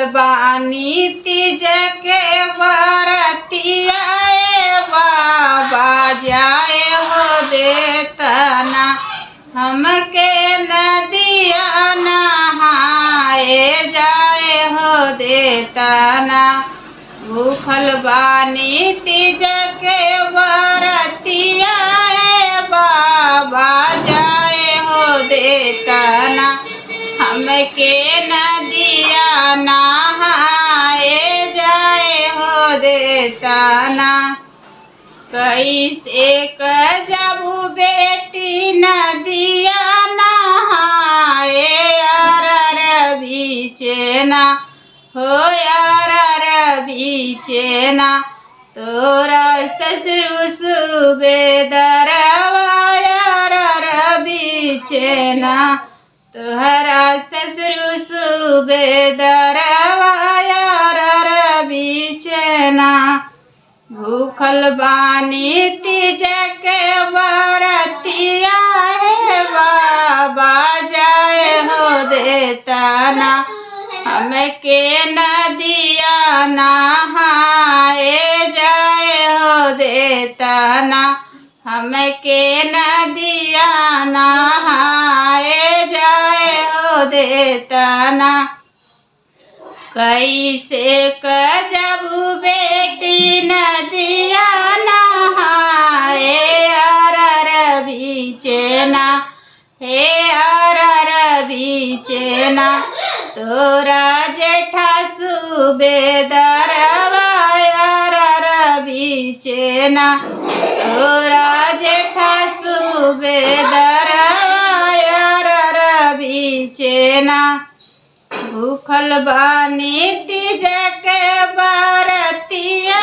भूखल बानी तीज के बरतिया बाबा जाए हो देतना हमके नदिया नहाए जाए हो देतना। भूखल बानी तीज के बरतिया बाबा जाए हो देतना हमके नदिया नहाए जाए हो देतना। कैसे कजबू बेटी नदिया नहाए यार बीचेना हो यार बीचेना। तोरा ससुर सुबेदरवा यार बीचेना तोहरा ससुर सुबेदरवा यार बीचेना। भूखल बानी तीज के बरतिया बाबा जाए हो देतना हमके नदिया नहाए जाए हो देतना हमके नदिया नहाए जाए हो देतना। कैसे कजबू बेटी नदिया नहाए यार बीचेना हे यार बीचेना। तोरा जेठा सुबेदरवा यार बीचेना तोरा जेठा सुबेदरवा यार बीचेना। भूखल बानी तीज के बरतिया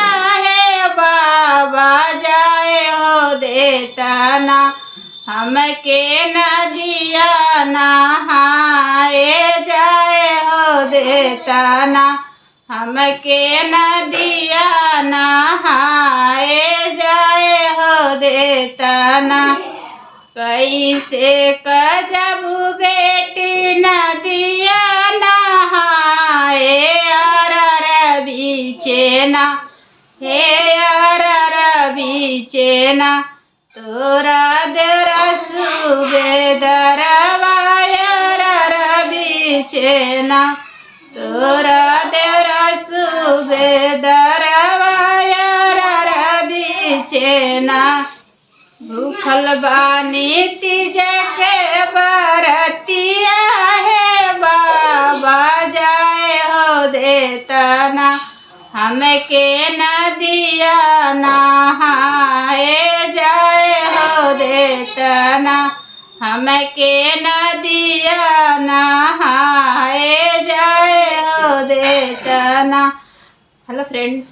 बाबा जाए हो देतना हमके नदिया नहाए जाए हो देतना हमके नदिया नहाए जाए हो देतना। कैसे कजबू बेटी नदिया नहाए यार बीचेना हे यार बीचेना। तोरा देरा सुबेदरवा यार बीचेना तोरा देरा सुबेदरवा यार बीचेना। भूखल बानी तीज के बरतिया बाबा जाए हो देतना हमके नदिया नहाए जाए हो देतना हमके नदिया नहाए जाए हो देतना। हेलो फ्रेंड,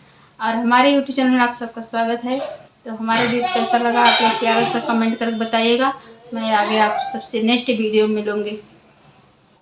और हमारे यूट्यूब चैनल में आप सबका स्वागत है। तो हमारा वीडियो कैसा लगा आप लोग प्यारा सा कमेंट करके बताइएगा। मैं आगे आप सबसे नेक्स्ट वीडियो में मिलूँगी।